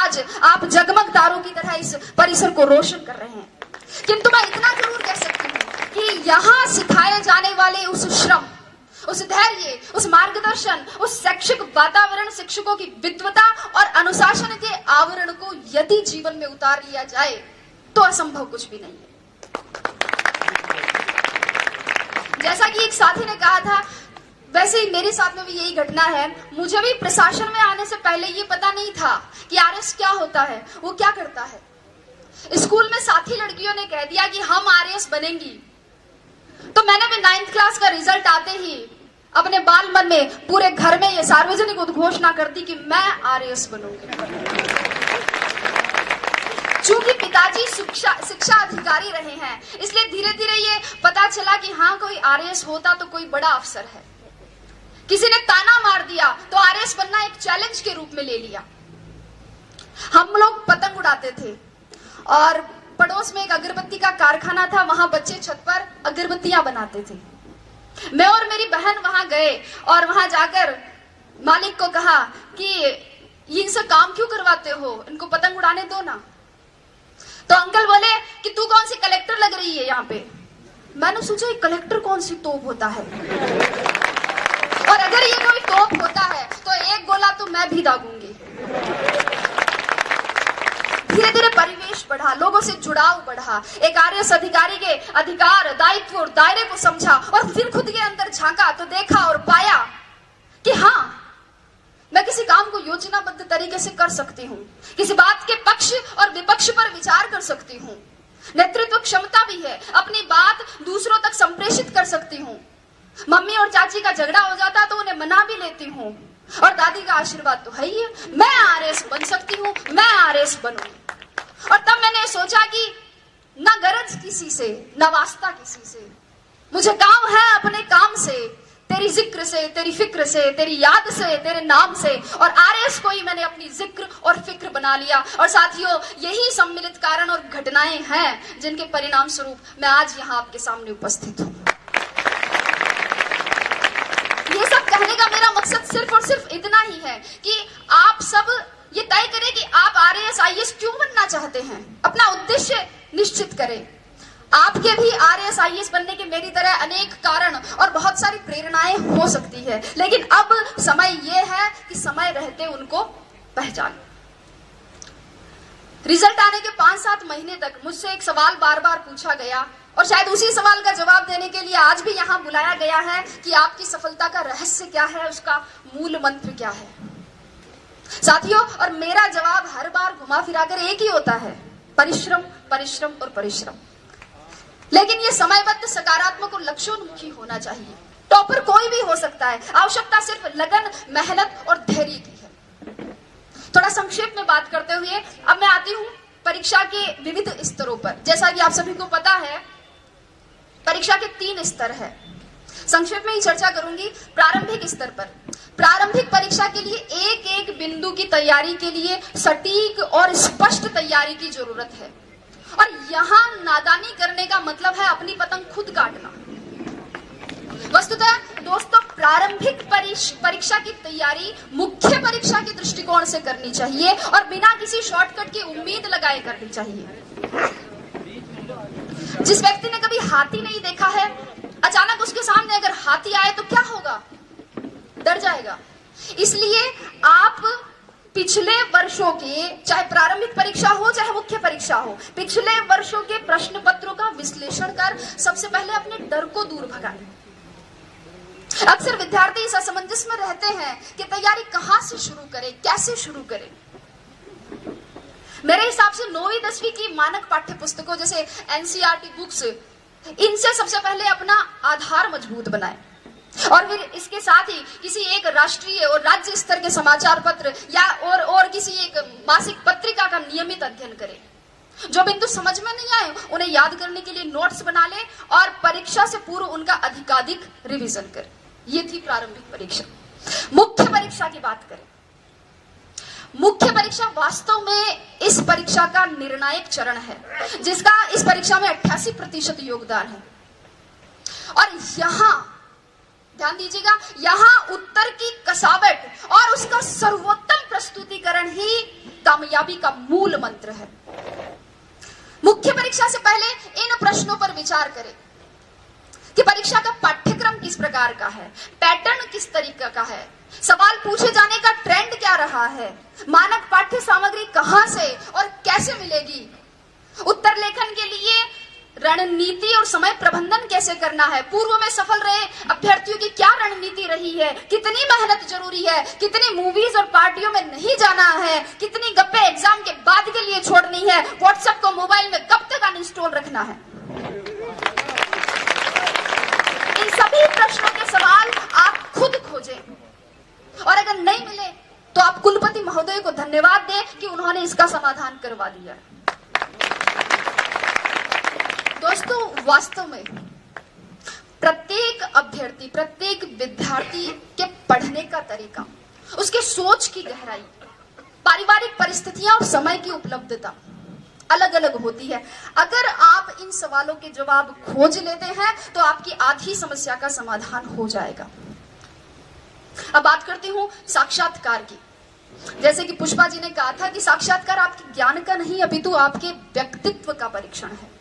आज आप जगमग तारों की तरह इस परिसर को रोशन कर रहे हैं। किंतु मैं इतना जरूर कह सकती हूँ कि यहाँ सिखाए जाने वाले उस श्रम, उस धैर्य, उस मार्गदर्शन, उस शैक्षिक वातावरण, शिक्षकों की विद्वता और अनुशासन के आवरण को यदि जीवन में उतार लिया जाए तो असंभव कुछ भी नहीं है। जैसा कि एक साथी ने कहा था, वैसे ही मेरे साथ में भी यही घटना है। मुझे भी प्रशासन में आने से पहले ये पता नहीं था कि आरएस क्या होता है, वो क्या करता है। स्कूल में साथी लड़कियों ने कह दिया कि हम आरएस बनेंगी, तो मैंने भी 9th क्लास का रिजल्ट आते ही अपने बाल मन में पूरे घर में ये सार्वजनिक उद्घोषणा कर दी कि मैं आरएस बनूंगी। चूंकि पिताजी शिक्षा अधिकारी रहे हैं, इसलिए धीरे धीरे ये पता चला कि हाँ, कोई आरएस होता तो कोई बड़ा अफसर है। किसी ने ताना मार दिया तो आरएस बनना एक चैलेंज के रूप में ले लिया। हम लोग पतंग उड़ाते थे और पड़ोस में एक अगरबत्ती का कारखाना था, वहां बच्चे छत पर अगरबत्तियां बनाते थे। मैं और मेरी बहन वहां गए और वहां जाकर मालिक को कहा कि इनसे काम क्यों करवाते हो, इनको पतंग उड़ाने दो ना। तो अंकल बोले कि तू कौन सी कलेक्टर लग रही है यहाँ पे। मैंने सोचा कलेक्टर कौन सी तोप होता है, और अगर ये कोई तोप होता है तो एक गोला तो मैं भी दागूंगी। धीरे धीरे परिवेश बढ़ा, लोगों से जुड़ाव बढ़ा, एक आरएस अधिकारी के अधिकार, दायित्व और दायरे को समझा और फिर खुद के अंदर झांका तो देखा और पाया कि हाँ, मैं किसी काम को योजनाबद्ध तरीके से कर सकती हूँ, किसी बात के पक्ष और विपक्ष पर विचार कर सकती हूँ, नेतृत्व क्षमता भी है, अपनी बात दूसरों तक संप्रेषित कर सकती हूँ। मम्मी और चाची का झगड़ा हो जाता तो उन्हें मना भी लेती हूँ, और दादी का आशीर्वाद तो है ही है। मैं आरएस बन सकती हूँ, मैं आरएस बनूंगी। और तब मैंने सोचा कि न गरज किसी से, न वास्ता किसी से, मुझे काम है अपने काम से, तेरी जिक्र से, तेरी फिक्र से, तेरी याद से, तेरे नाम से। और आरएस को ही मैंने अपनी जिक्र और फिक्र बना लिया। और साथियों, यही सम्मिलित कारण और घटनाएं हैं जिनके परिणाम स्वरूप मैं आज यहाँ आपके सामने उपस्थित हूँ। ये सब कहने का मेरा मकसद सिर्फ और सिर्फ इतना ही है कि आप सब ये तय करें कि आप आरएस आईएएस क्यों बनना चाहते हैं, अपना उद्देश्य निश्चित करें। आपके भी आरएस आईएएस बनने के मेरी तरह अनेक कारण और बहुत सारी प्रेरणाएं हो सकती है, लेकिन अब समय यह है कि समय रहते उनको पहचान। रिजल्ट आने के 5-7 महीने तक मुझसे एक सवाल बार बार पूछा गया, और शायद उसी सवाल का जवाब देने के लिए आज भी यहाँ बुलाया गया है कि आपकी सफलता का रहस्य क्या है, उसका मूल मंत्र क्या है। साथियों, और मेरा जवाब हर बार घुमा फिराकर एक ही होता है, परिश्रम, परिश्रम और परिश्रम। लेकिन ये समयबद्ध, सकारात्मक और लक्ष्योन्मुखी होना चाहिए। टॉपर कोई भी हो सकता है, आवश्यकता सिर्फ लगन, मेहनत और धैर्य की है। थोड़ा संक्षेप में बात करते हुए अब मैं आती हूँ परीक्षा के विविध स्तरों पर। जैसा कि आप सभी को पता है, परीक्षा के 3 स्तर है। संक्षेप में ही चर्चा करूंगी। प्रारंभिक स्तर पर, प्रारंभिक परीक्षा के लिए एक एक बिंदु की तैयारी के लिए सटीक और स्पष्ट तैयारी की जरूरत है। और यहाँ नादानी करने का मतलब है अपनी पतंग खुद काटना। वस्तुतः दोस्तों, प्रारंभिक परीक्षा की तैयारी मुख्य परीक्षा के दृष्टिकोण से करनी चाहिए और बिना किसी शॉर्टकट की उम्मीद लगाए करनी चाहिए। जिस व्यक्ति ने कभी हाथी नहीं देखा है, अचानक उसके सामने अगर हाथी आए तो क्या होगा? डर जाएगा। इसलिए आप पिछले वर्षों के, चाहे प्रारंभिक परीक्षा हो चाहे मुख्य परीक्षा हो, पिछले वर्षों के प्रश्न पत्रों का विश्लेषण कर सबसे पहले अपने डर को दूर भगाएं। अक्सर विद्यार्थी इस असमंजस में रहते हैं कि तैयारी कहां से शुरू करें, कैसे शुरू करें। मेरे हिसाब से 9वीं 10वीं की मानक पाठ्य पुस्तकों जैसे एनसीईआरटी बुक्स, इनसे सबसे पहले अपना आधार मजबूत बनाएं और फिर इसके साथ ही किसी एक राष्ट्रीय और राज्य स्तर के समाचार पत्र या और किसी एक मासिक पत्रिका का नियमित अध्ययन करें। जो बिंदु समझ में नहीं आए उन्हें याद करने के लिए नोट्स बना लें और परीक्षा से पूर्व उनका अधिकाधिक रिवीजन करें। ये थी प्रारंभिक परीक्षा। मुख्य परीक्षा की बात करें। मुख्य परीक्षा वास्तव में इस परीक्षा का निर्णायक चरण है, जिसका इस परीक्षा में 88% योगदान है। और यहां ध्यान दीजिएगा, यहां उत्तर की कसावट और उसका सर्वोत्तम प्रस्तुतिकरण ही कामयाब कामयाबी का मूल मंत्र है। मुख्य परीक्षा से पहले इन प्रश्नों पर विचार करें कि परीक्षा का पाठ्यक्रम किस प्रकार का है, पैटर्न किस तरीके का है, सवाल पूछे जाने का ट्रेंड क्या रहा है, मानक पाठ्य सामग्री कहां से और कैसे मिलेगी, उत्तर लेखन के लिए रणनीति और समय प्रबंधन कैसे करना है, पूर्व में सफल रहे अभ्यर्थियों की क्या रणनीति रही है, कितनी मेहनत जरूरी है, कितनी मूवीज और पार्टियों में नहीं जाना है, कितनी गप्पे एग्जाम के बाद के लिए छोड़नी है, व्हाट्सएप को मोबाइल में कब तक अनइंस्टॉल रखना है। इन सभी प्रश्नों के सवाल आप खुद खोजें और अगर नहीं मिले तो आप कुलपति महोदय को धन्यवाद दें कि उन्होंने इसका समाधान करवा दिया। दोस्तों, वास्तव में प्रत्येक अभ्यर्थी, प्रत्येक विद्यार्थी के पढ़ने का तरीका, उसके सोच की गहराई, पारिवारिक परिस्थितियां और समय की उपलब्धता अलग अलग होती है। अगर आप इन सवालों के जवाब खोज लेते हैं तो आपकी आधी समस्या का समाधान हो जाएगा। अब बात करती हूं साक्षात्कार की। जैसे कि पुष्पा जी ने कहा था कि साक्षात्कार आपके ज्ञान का नहीं अपितु आपके व्यक्तित्व का परीक्षण है।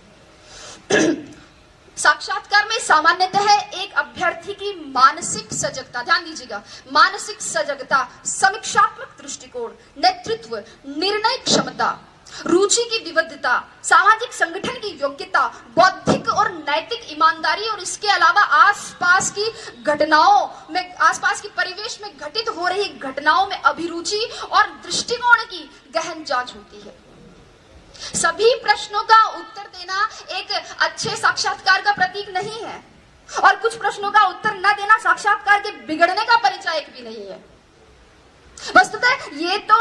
साक्षात्कार में सामान्यतः एक अभ्यर्थी की मानसिक सजगता, ध्यान दीजिएगा, मानसिक सजगता, समीक्षात्मक दृष्टिकोण, नेतृत्व, निर्णय क्षमता, रुचि की विविधता, सामाजिक संगठन की योग्यता, बौद्धिक और नैतिक ईमानदारी और इसके अलावा आसपास की घटनाओं में, आसपास की परिवेश में घटित हो रही घटनाओं में अभिरुचि और दृष्टिकोण की गहन जांच होती है। सभी प्रश्नों का उत्तर देना एक अच्छे साक्षात्कार का प्रतीक नहीं है और कुछ प्रश्नों का उत्तर न देना साक्षात्कार के बिगड़ने का परिचायक भी नहीं है। वस्तुतः ये तो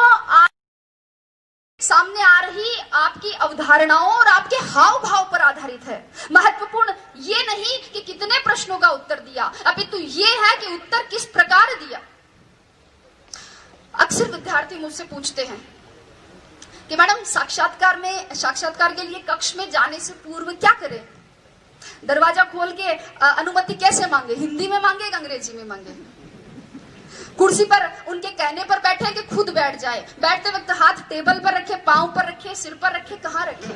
सामने आ रही आपकी अवधारणाओं और आपके हाव भाव पर आधारित है। महत्वपूर्ण ये नहीं कि कितने प्रश्नों का उत्तर दिया, अपितु ये है कि उत्तर किस प्रकार दिया। अक्सर विद्यार्थी मुझसे पूछते हैं कि मैडम साक्षात्कार के लिए कक्ष में जाने से पूर्व क्या करें, दरवाजा खोल के अनुमति कैसे मांगे, हिंदी में मांगे या अंग्रेजी में मांगे, कुर्सी पर उनके कहने पर बैठे कि खुद बैठ जाए, बैठते वक्त हाथ टेबल पर रखे, पांव पर रखे, सिर पर रखे, कहाँ रखे।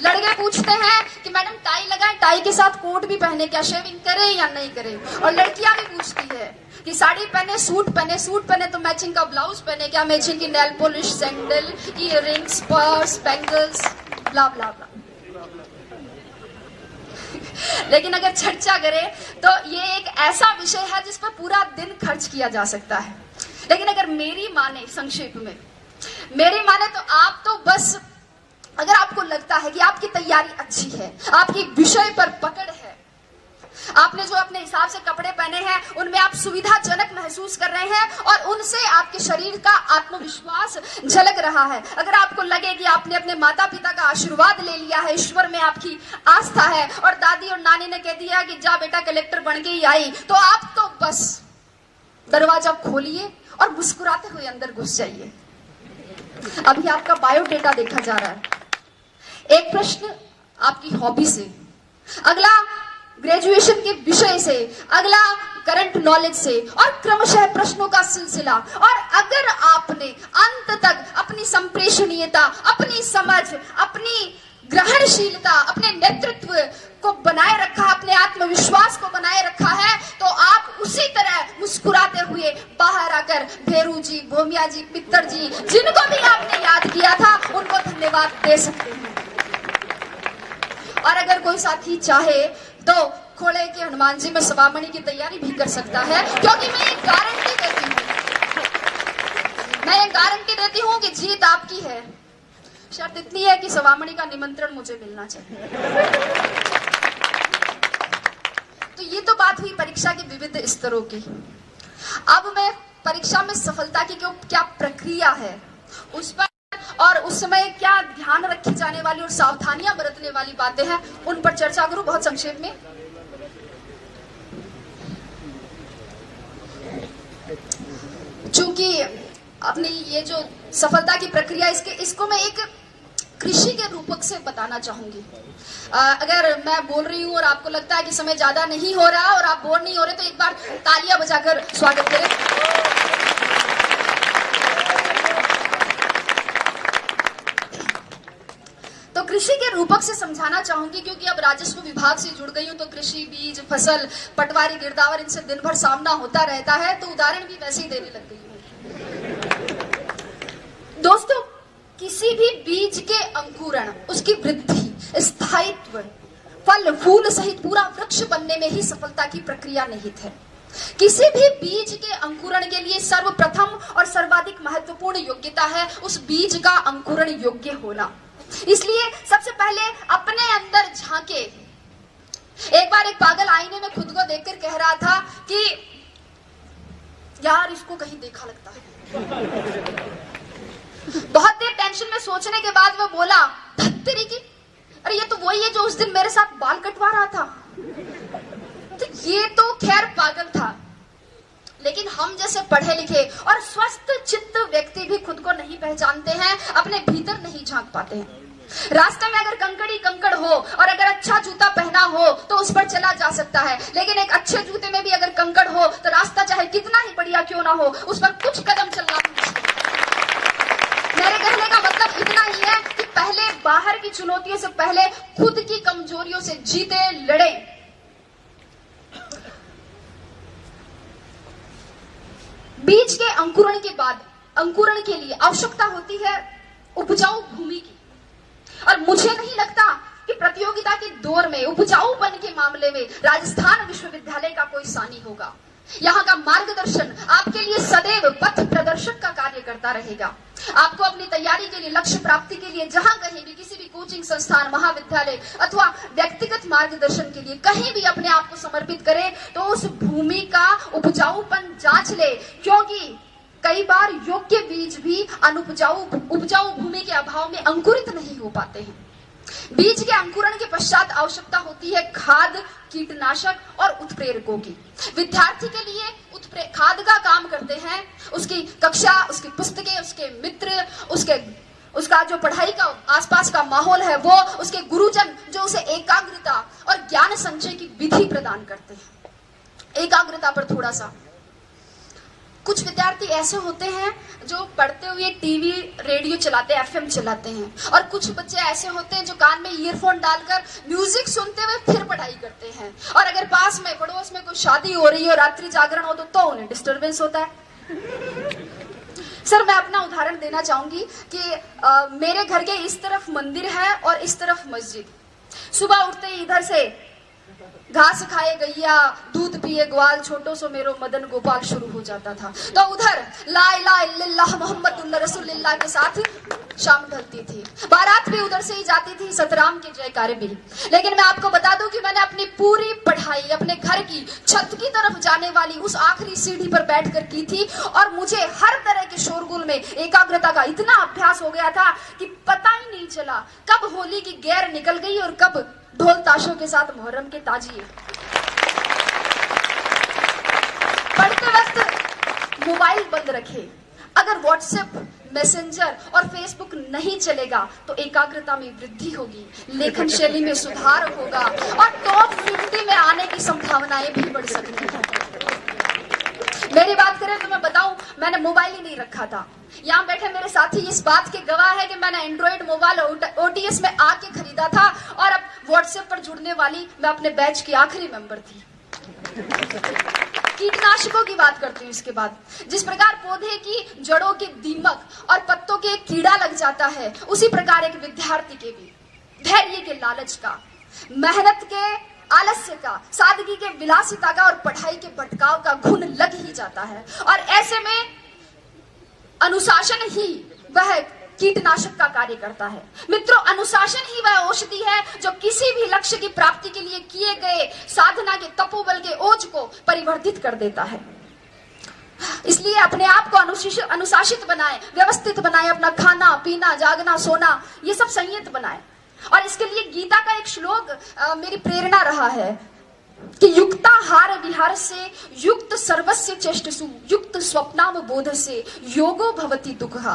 लड़के पूछते हैं कि मैडम टाई लगाए, टाई के साथ कोट भी पहने, क्या शेविंग करे या नहीं करे। और लड़कियां भी पूछती है कि साड़ी पहने, सूट पहने, सूट पहने तो मैचिंग का ब्लाउज पहने, क्या मैचिंग की nail polish, sandal, earrings, purse, bangles, blah blah blah. लेकिन अगर चर्चा करें तो ये एक ऐसा विषय है जिस पर पूरा दिन खर्च किया जा सकता है। लेकिन अगर मेरी माने, संक्षेप में मेरी माने तो आप तो बस, अगर आपको लगता है कि आपकी तैयारी अच्छी है, आपकी विषय पर पकड़ है, आपने जो अपने हिसाब से कपड़े पहने हैं उनमें आप सुविधाजनक महसूस कर रहे हैं और उनसे आपके शरीर का आत्मविश्वास झलक रहा है, अगर आपको लगे कि आपने अपने माता पिता का आशीर्वाद ले लिया है, ईश्वर में आपकी आस्था है और दादी और नानी ने कह दिया कि जा बेटा कलेक्टर बन के ही आई, तो आप तो बस दरवाजा खोलिए और मुस्कुराते हुए अंदर घुस जाइए। अभी आपका बायोडेटा देखा जा रहा है। एक प्रश्न आपकी हॉबी से, अगला ग्रेजुएशन के विषय से, अगला करंट नॉलेज से और क्रमशः प्रश्नों का सिलसिला। और अगर आपने अंत तक अपनी संप्रेषणीयता, अपनी समझ, अपनी ग्रहणशीलता, अपने नेतृत्व को बनाए रखा, अपने आत्मविश्वास को बनाए रखा है, तो आप उसी तरह मुस्कुराते हुए बाहर आकर भेरू जी, भोमिया जी, पित्तर जी, जिनको भी आपने याद किया था, उनको धन्यवाद दे सकते हैं। और अगर कोई साथी चाहे तो खोड़े के हनुमान जी में सवामणि की तैयारी भी कर सकता है, क्योंकि मैं एक गारंटी देती हूँ कि जीत आपकी है। शर्त इतनी है कि सवामणि का निमंत्रण मुझे मिलना चाहिए। तो ये तो बात हुई परीक्षा के विविध स्तरों की। अब मैं परीक्षा में सफलता की क्या प्रक्रिया है उस पर और उस समय क्या ध्यान रखी जाने वाली और सावधानियां बरतने वाली बातें हैं, उन पर चर्चा करूं बहुत संक्षेप में। चूंकि अपनी ये जो सफलता की प्रक्रिया, इसको मैं एक कृषि के रूपक से बताना चाहूंगी। अगर मैं बोल रही हूं और आपको लगता है कि समय ज्यादा नहीं हो रहा और आप बोर नहीं हो रहे, तो एक बार तालियां बजाकर स्वागत करें। कृषि के रूपक से समझाना चाहूंगी, क्योंकि अब राजस्व विभाग से जुड़ गई हूं, तो कृषि, बीज, फसल, पटवारी, गिरदावर, इनसे दिन भर सामना होता रहता है, तो उदाहरण भी वैसे ही देने लग गई हूं। दोस्तों, किसी भी बीज के अंकुरण, उसकी वृद्धि, स्थायित्व, फल फूल सहित पूरा वृक्ष बनने में ही सफलता की प्रक्रिया निहित है। किसी भी बीज के अंकुरण के लिए सर्वप्रथम और सर्वाधिक महत्वपूर्ण योग्यता है उस बीज का अंकुरण योग्य होना। इसलिए सबसे पहले अपने अंदर झांके। एक बार एक पागल आईने में खुद को देखकर कह रहा था कि यार, इसको कहीं देखा लगता है। बहुत देर टेंशन में सोचने के बाद वो बोला, धत्तेरी की, अरे ये तो वही है जो उस दिन मेरे साथ बाल कटवा रहा था। तो ये तो खैर पागल था, लेकिन हम जैसे पढ़े लिखे और स्वस्थ चित्त व्यक्ति भी खुद को नहीं पहचानते हैं, अपने भीतर नहीं झांक पाते हैं। रास्ते में अगर कंकड़ी कंकड़ हो और अगर अच्छा जूता पहना हो तो उस पर चला जा सकता है, लेकिन एक अच्छे जूते में भी अगर कंकड़ हो तो रास्ता चाहे कितना ही बढ़िया क्यों ना हो, उस पर कुछ कदम चलना मुश्किल। मेरे कहने का मतलब इतना ही है कि पहले बाहर की चुनौतियों से पहले खुद की कमजोरियों से जीते, लड़े। बीज के अंकुरण के बाद अंकुरण के लिए आवश्यकता होती है उपजाऊ भूमि की, और मुझे नहीं लगता कि प्रतियोगिता के दौर में उपजाऊपन के मामले में राजस्थान विश्वविद्यालय का कोई सानी होगा। यहाँ का मार्गदर्शन आपके लिए सदैव पथ प्रदर्शक का कार्य करता रहेगा। आपको अपनी तैयारी के लिए, लक्ष्य प्राप्ति के लिए जहां कहीं भी, किसी भी कोचिंग संस्थान, महाविद्यालय अथवा व्यक्तिगत मार्गदर्शन के लिए कहीं भी अपने आप को समर्पित करें, तो उस भूमि का उपजाऊपन जांच ले, क्योंकि कई बार योग्य बीज भी उपजाऊ भूमि के अभाव में अंकुरित नहीं हो पाते हैं। बीज के अंकुरण के पश्चात आवश्यकता होती है खाद, कीटनाशक और उत्प्रेरकों की। विद्यार्थी के लिए खाद का काम करते हैं उसकी कक्षा, उसकी पुस्तकें, उसके मित्र, उसका जो पढ़ाई का आसपास का माहौल है वो, उसके गुरुजन जो उसे एकाग्रता और ज्ञान संचय की विधि प्रदान करते हैं। एकाग्रता पर थोड़ा सा, कुछ विद्यार्थी ऐसे होते हैं जो पढ़ते हुए टीवी, रेडियो चलाते, एफएम चलाते हैं, और कुछ बच्चे ऐसे होते हैं जो कान में ईयरफोन डालकर म्यूजिक सुनते हुए फिर पढ़ाई करते हैं। और अगर पास में, पड़ोस में कोई शादी हो रही हो, रात्रि जागरण हो तो उन्हें डिस्टरबेंस होता है। सर, मैं अपना उदाहरण देना चाहूंगी कि मेरे घर के इस तरफ मंदिर है और इस तरफ मस्जिद। सुबह उठते ही इधर से घास खाए गैया, दूध पिए ग्वाल, छोटो सो मेरो मदन गोपाल शुरू हो जाता था। तो उधर ला इलाहा इल्लल्लाह मुहम्मदुर रसूलुल्लाह के साथ शाम ढलती थी। बारात भी उधर से ही जाती थी, सतराम के जयकारे भी। लेकिन मैं आपको बता दूं कि मैंने अपनी पूरी पढ़ाई अपने घर की छत की तरफ जाने वाली उस आखिरी सीढ़ी पर बैठकर की थी, और मुझे हर तरह के शोरगुल में एकाग्रता का इतना अभ्यास हो गया था कि पता ही नहीं चला कब होली की गैर निकल गई और कब ढोल ताशों के साथ मुहर्रम के ताजिए। पढ़ते वक्त मोबाइल बंद रखे। अगर व्हाट्सएप, मैसेंजर और फेसबुक नहीं चलेगा तो एकाग्रता में वृद्धि होगी, लेखन शैली में सुधार होगा और टॉप 50 में आने की संभावनाएं भी बढ़ सकती हैं। मेरी बात करें तो मैं बताऊं, मैंने मोबाइल ही नहीं रखा था। यहाँ बैठे मेरे साथी इस बात के गवाह है कि मैंने एंड्रॉइड मोबाइल ओटीएस में आके खरीदा था, और अब व्हाट्सएप पर जुड़ने वाली मैं अपने बैच की आखिरी मेंबर थी। कीटनाशकों की बात करती हूँ इसके बाद। जिस प्रकार पौधे की जड़ों के दीमक और पत्तों के कीड़ा लग जाता है, उसी प्रकार एक विद्यार्थी के भी धैर्य के लालच का, मेहनत के आलस्य का, सादगी के विलासिता का और पढ़ाई के भटकाव का घुन लग ही जाता है। और ऐसे में अनुशासन ही वह कीटनाशक का कार्य करता है। मित्रों, अनुशासन ही वह औषधि है जो किसी भी लक्ष्य की प्राप्ति के लिए किए गए साधना के तपोबल के ओज को परिवर्तित कर देता है। इसलिए अपने आप को अनुशासित बनाए, व्यवस्थित बनाए, अपना खाना पीना, जागना, सोना, ये सब संयत बनाए। और इसके लिए गीता का एक श्लोक मेरी प्रेरणा रहा है कि युक्ताहार विहार से युक्त सर्वस्य चेष्टसु युक्त स्वप्नाम बोध से योगो भवति दुःखः।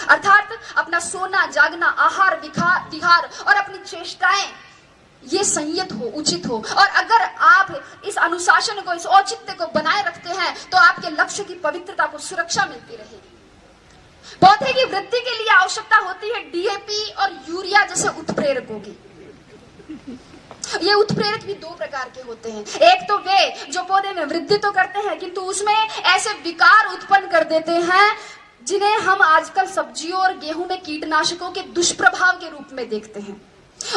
अर्थात अपना सोना, जागना, आहार, विहार और अपनी चेष्टाएं ये संयत हो, उचित हो। और अगर आप इस अनुशासन को, इस औचित्य को बनाए रखते हैं तो आपके लक्ष्य की पवित्रता को सुरक्षा मिलती रहेगी। पौधे की वृद्धि के लिए आवश्यकता होती है डीएपी और यूरिया जैसे उत्प्रेरकों की। ये उत्प्रेरक भी दो प्रकार के होते हैं। एक तो वे जो पौधे में वृद्धि तो करते हैं किंतु उसमें ऐसे विकार उत्पन्न कर देते हैं जिन्हें हम आजकल सब्जियों और गेहूं में कीटनाशकों के दुष्प्रभाव के रूप में देखते हैं।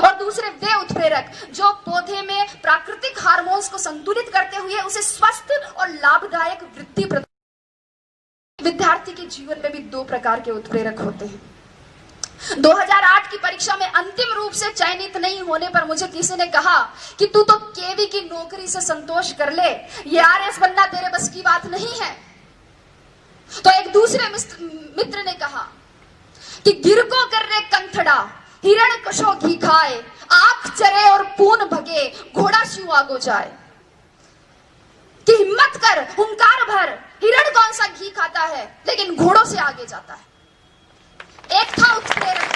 और दूसरे वे उत्प्रेरक जो पौधे में प्राकृतिक हार्मोन्स को संतुलित करते हुए उसे स्वस्थ और लाभदायक वृद्धि प्रदान। विद्यार्थी के जीवन में भी दो प्रकार के उत्प्रेरक होते हैं। 2008 की परीक्षा में अंतिम रूप से चयनित नहीं होने पर मुझे किसी ने कहा कि तू तो केवी की नौकरी से संतोष कर ले, ये आरएस बनना तेरे बस की बात नहीं है। तो एक दूसरे मित्र ने कहा कि गिरको कर रे कंथड़ा, हिरण कशो घी खाए, आंख चरे और पून भगे, घोड़ा स्यू आगो जाए। कि हिम्मत कर, हुंकार भर, हिरण कौन सा घी खाता है लेकिन घोड़ों से आगे जाता है। एक था उत्प्रेरक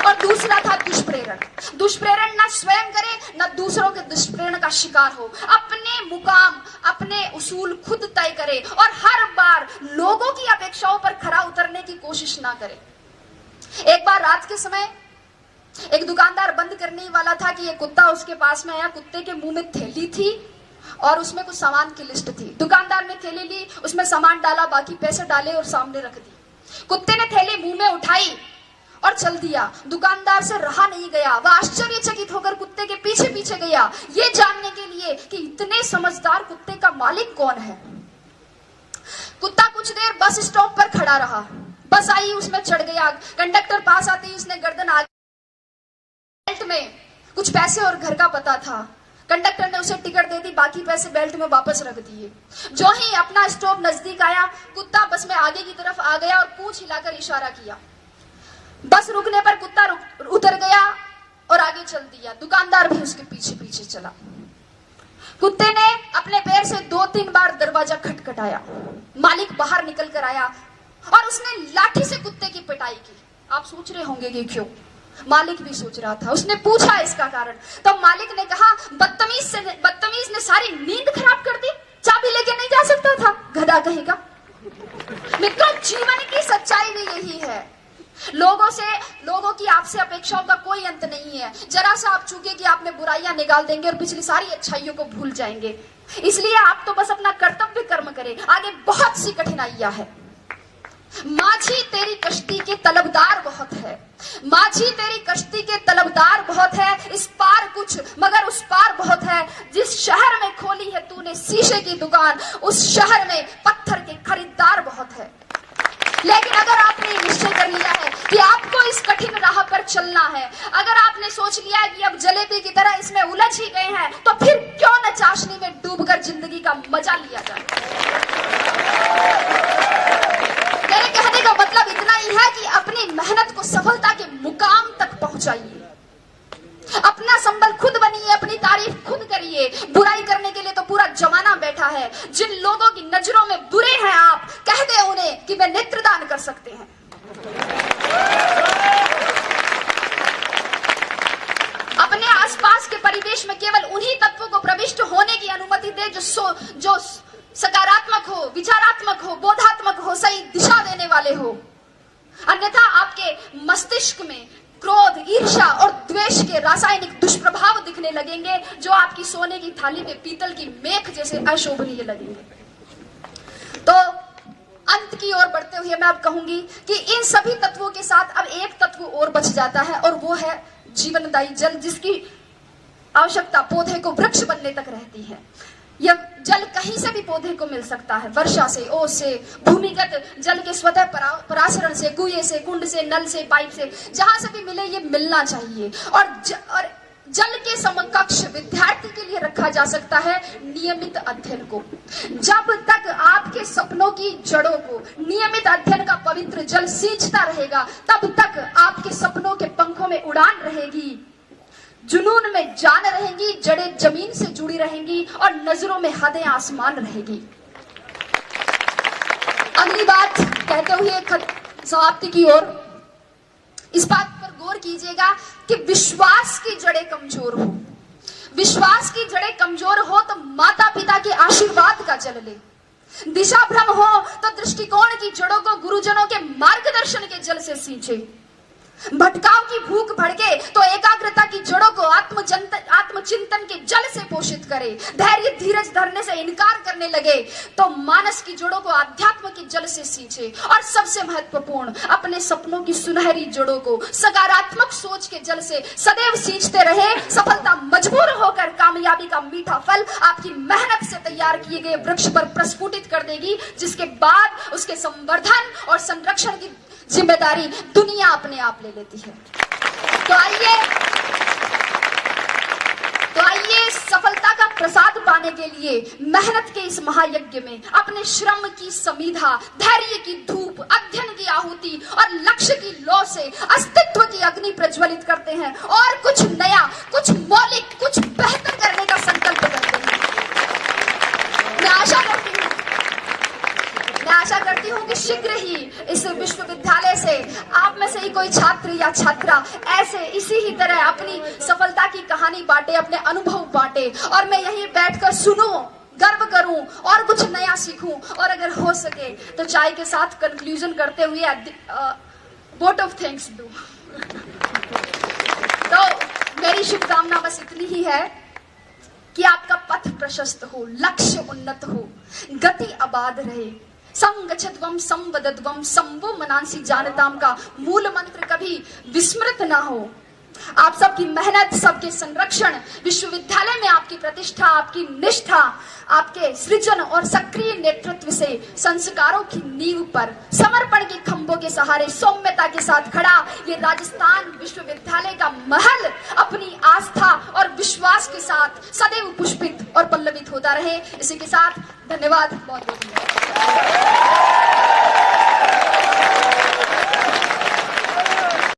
और दूसरा था दुष्प्रेरक। दुष्प्रेरण न स्वयं करे न दूसरों के दुष्प्रेरण का शिकार हो, अपने मुकाम अपने उसूल खुद तय करे और हर बार लोगों की अपेक्षाओं पर खरा उतरने की कोशिश ना करे। एक बार रात के समय एक दुकानदार बंद करने वाला था कि एक कुत्ता उसके पास में आया। कुत्ते के मुंह में थैली थी और उसमें कुछ सामान की लिस्ट थी। दुकानदार ने थैली ली, उसमें सामान डाला, बाकी पैसे डाले और सामने रख दी। कुत्ते ने थैली मुंह में उठाई और चल दिया। दुकानदार से रहा नहीं गया, वह आश्चर्यचकित होकर कुत्ते के पीछे पीछे गया ये जानने के लिए कि इतने समझदार कुत्ते का मालिक कौन है। कुत्ता कुछ देर बस स्टॉप पर खड़ा रहा। बस आई, उसमें चढ़ गया। कंडक्टर पास आते ही उसने गर्दन आगे, बेल्ट में कुछ पैसे और घर का पता था। कंडक्टर ने उसे टिकट दे दी, बाकी पैसे बेल्ट में वापस रख दिए। जो ही अपना स्टॉप नजदीक आया, कुत्ता बस में आगे की तरफ आ गया और पूंछ हिलाकर इशारा किया। बस रुकने पर कुत्ता उतर गया और आगे चल दिया। दुकानदार भी उसके पीछे पीछे चला। कुत्ते ने अपने पैर से 2-3 बार दरवाजा खटखटाया। मालिक बाहर निकल कर आया और उसने लाठी से कुत्ते की पिटाई की। आप सोच रहे होंगे कि क्यों? मालिक भी सोच रहा था। उसने पूछा इसका कारण, तो मालिक ने कहा बदतमीज ने सारी नींद खराब कर दी, चाबी लेके नहीं जा सकता था, गधा कहेगा। मित्रों, जीवन की सच्चाई भी यही है। लोगों की आपसे अपेक्षाओं का कोई अंत नहीं है। जरा सा आप चूके कि आपने बुराइयां निकाल देंगे और पिछली सारी अच्छाइयों को भूल जाएंगे। इसलिए आप तो बस अपना कर्तव्य कर्म करें, आगे बहुत सी कठिनाइयां हैं। माझी तेरी कश्ती के तलबदार बहुत है, माझी तेरी कश्ती के तलबदार बहुत है, इस पार कुछ मगर उस पार बहुत है। जिस शहर में खोली है तूने शीशे की दुकान, उस शहर में पत्थर के खरीदार बहुत है। लेकिन अगर आपने निश्चय कर लिया है कि आपको इस कठिन राह पर चलना है, अगर आपने सोच लिया है कि अब जलेबी की तरह इसमें उलझ ही गए हैं, तो फिर क्यों न चाशनी में डूबकर जिंदगी का मजा लिया जाए। मेरे कहने का मतलब इतना ही है कि अपनी मेहनत को सफलता के मुकाम तक पहुंचाइए। अपना संबल खुद बनिए, अपनी तारीफ खुद करिए। बुराई करने के लिए तो पूरा जमाना बैठा है। जिन लोगों की नजरों में बुरे हैं आप, कह दे उन्हें कि वे नेत्रदान कर सकते हैं। अपने आसपास के परिवेश में केवल उन्हीं तत्वों को प्रविष्ट होने की अनुमति दे जो सकारात्मक हो, विचारात्मक हो, बोधात्मक हो, सही दिशा देने वाले हो। अन्यथा आपके मस्तिष्क में क्रोध, ईर्ष्या और द्वेष के रासायनिक दुष्प्रभाव दिखने लगेंगे जो आपकी सोने की थाली में पीतल की मेख जैसे अशोभनीय लगेंगे। तो अंत की ओर बढ़ते हुए मैं अब कहूंगी कि इन सभी तत्वों के साथ अब एक तत्व और बच जाता है और वो है जीवनदायी जल, जिसकी आवश्यकता पौधे को वृक्ष बनने तक रहती है। यह जल कहीं से भी पौधे को मिल सकता है, वर्षा से, ओस से, भूमिगत जल के स्वतः परासरण से, कुएं से, कुंड से, नल से, पाइप से, जहां से भी मिले ये मिलना चाहिए। और जल के समकक्ष विद्यार्थी के लिए रखा जा सकता है नियमित अध्ययन को। जब तक आपके सपनों की जड़ों को नियमित अध्ययन का पवित्र जल सींचता रहेगा, तब तक आपके सपनों के पंखों में उड़ान रहेगी, जुनून में जान रहेंगी, जड़ें जमीन से जुड़ी रहेंगी और नजरों में हदें आसमान रहेगी। अगली बात कहते हुए समाप्ति की ओर, इस बात पर गौर कीजिएगा कि विश्वास की जड़ें कमजोर हो। विश्वास की जड़ें कमजोर हो तो माता पिता के आशीर्वाद का जल ले। दिशा भ्रम हो तो दृष्टिकोण की जड़ों को गुरुजनों के मार्गदर्शन के जल से सींचे। भटकाव की भूख भड़के तो एकाग्रता की जड़ों को आत्मचिंतन के जल से पोषित करे। धैर्य धीरज धरने से इनकार करने लगे तो मानस की जड़ों को अध्यात्म के जल से सींचे। और सबसे महत्वपूर्ण, अपने सपनों की सुनहरी जड़ों को सकारात्मक सोच के जल से सदैव सींचते रहे। सफलता मजबूर होकर कामयाबी का मीठा फल आपकी मेहनत से तैयार किए गए वृक्ष पर प्रस्फुटित कर देगी, जिसके बाद उसके संवर्धन और संरक्षण की जिम्मेदारी दुनिया अपने आप ले लेती है। तो आइए सफलता का प्रसाद पाने के लिए मेहनत के इस महायज्ञ में अपने श्रम की समीधा, धैर्य की धूप, अध्ययन की आहुति और लक्ष्य की लौ से अस्तित्व की अग्नि प्रज्वलित करते हैं और कुछ नया, कुछ मौलिक, कुछ बेहतर करने का संकल्प करते हैं। मैं आशा करती हूँ कि शीघ्र ही इस विश्वविद्यालय से आप में से ही कोई छात्र या छात्रा ऐसे इसी ही तरह अपनी सफलता की कहानी बांटे, अपने अनुभव बांटे और मैं यहीं बैठकर सुनूं, गर्व करूं और कुछ नया सीखूं और अगर हो सके तो चाय के साथ कंक्लूजन करते हुए वोट ऑफ थैंक्स दूं। तो मेरी शुभकामना बस इतनी ही है कि आपका पथ प्रशस्त हो, लक्ष्य उन्नत हो, गति आबाद रहे। संगच्छध्वम संवदध्वम संवो मनांसी जानताम का मूल मंत्र कभी विस्मृत ना हो। आप सबकी मेहनत, सबके संरक्षण, विश्वविद्यालय में आपकी प्रतिष्ठा, आपकी निष्ठा, आपके सृजन और सक्रिय नेतृत्व से संस्कारों की नींव पर समर्पण के खंभों के सहारे सौम्यता के साथ खड़ा ये राजस्थान विश्वविद्यालय का महल अपनी आस्था और विश्वास के साथ सदैव पुष्पित और पल्लवित होता रहे। इसी के साथ धन्यवाद, बहुत बहुत धन्यवाद।